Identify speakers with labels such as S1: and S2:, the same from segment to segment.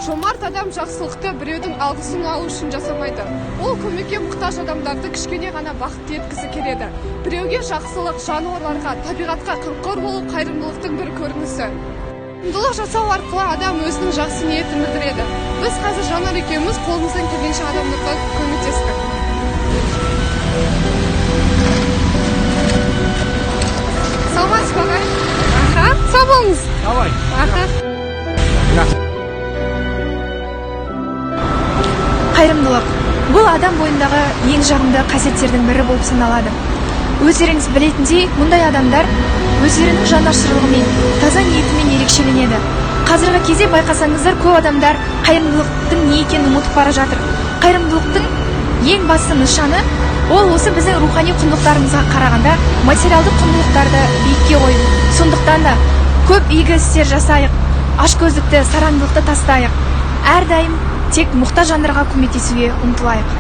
S1: Жомарт адам жақсылықты біреудің алғысын алу үшін жасамайды. Ол көмекке мұқтаж адамдарды кішкене ғана бақытты еткісі келеді. Біреуге жақсылық, жануарларға, табиғатқа қамқор болу қайырымдылықтың бір көрінісі. Қайырымдылық жасау арқылы адам өзінің жақсы ниетін білдіреді. Біз қазір Жанар екеуміз қолымыздан келгенше адамдарға көмектестік. Саламатсыз ба, ағай? Аха, сау болыңыз.
S2: Давай.
S1: Аха.
S3: Қайырымдылық бұл адам бойындағы ең жағымды қасиеттердің бірі болып саналады. Өздеріңіз білетіндей, мұндай адамдар өздерінің жанашырлығымен, таза ниетімен ерекшеленеді. Қазіргі кезде байқасаңыздар, көп адамдар қайырымдылықтың не екенін ұмытып бара жатыр. Қайырымдылықтың ең басты нышаны ол осы біздің рухани құндылықтарымызға қарағанда материалдық құндылықтарды биікке қою. Сондықтан да көп игі істер жасайық, ашкөздікті, сараңдылықты тастайық. Әрдайым тек мұқтаж жандарға көмектесуге ұмтылайық.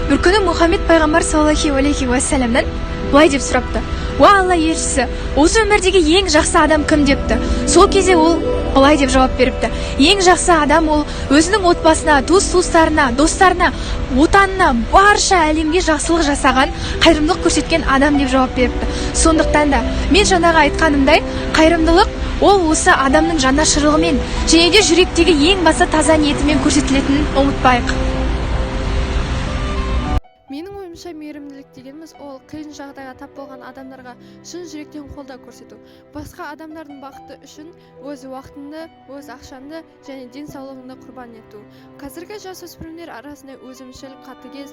S3: Бір күні Мұхаммед пайғамбар саллаллаху алейхи уассаламнан былай деп сұрапты: "Уа Алла елшісі, осы өмірдегі ең жақсы адам кім?" депті. Сол кезде ол былай деп жауап беріпті: "Ең жақсы адам ол өзінің отбасына, туыс-туыстарына, достарына, отанына, барша әлемге жақсылық жасаған, қайырымдылық көрсеткен адам" деп жауап беріпті. Сондықтан да мен жаңағы айтқанымдай, қайырымдылық ол осы адамның жанашырлығымен және де жүректегі ең басты таза ниетімен көрсетілетінін ұмытпайық.
S1: Менің ойымша, мейірімділік дегеніміз ол қиын жағдайға тап болған адамдарға шын жүректен қолдау көрсету. Басқа адамдардың бақыты үшін өз уақытыңды, өз ақшаңды және денсаулығыңды құрбан ету. Қазіргі жасөспірімдер арасында өзімшіл, қатыгез,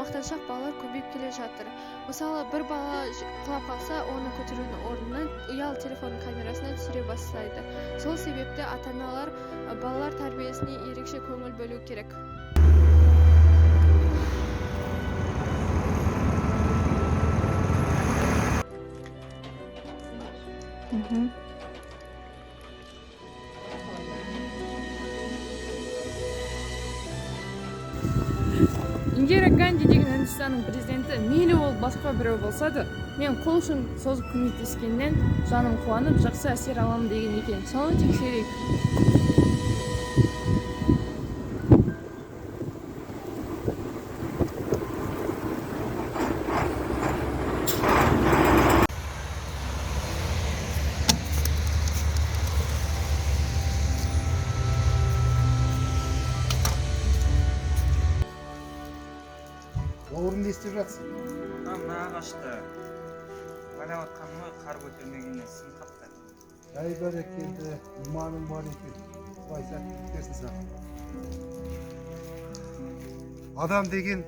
S1: мақтаншақ балалар көбейіп келе жатыр. Мысалы, бір бала құлап қалса, оны көтерудің орнына ұялы телефон камерасына түсіре бастайды. Сол себепті ата-аналар балалар тәрбиесіне ерекше көңіл бөлу керек.
S4: Индира Ганди деген Үндістанның президенті, мейлі ол басқа біреу болса да, мен қол ұшын созып көмектескеннен жаным қуанып, жақсы әсер аламын деген екен. Соны тексерейік.
S2: Бауырым не істеп жатсың?
S5: Мына ағашты байлап атқаным ғой, қар көтермегеннен сым қапты.
S2: Әй бәрекелді, иманың бар екен. Құдай сәттілік берсін саған. Адам деген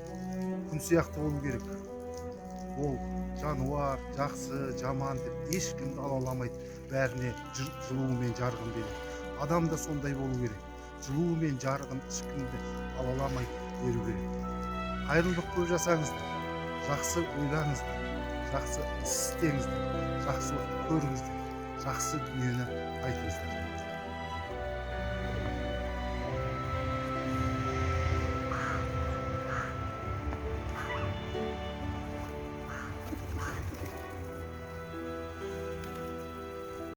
S2: күн сияқты болу керек. Ол жануар, жақсы, жаман деп ешкімді алаламайды. Бәріне жылуы мен жарығын береді. Адам да сондай болу керек. Жылуы мен жарығын ешкімді алаламай беру керек. Қайырымдылық көп жасаңыздар, жақсы ойлаңыздар, жақсы істеңіздер, жақсылықты көріңіздер, жақсы дүниені айтыңыздар.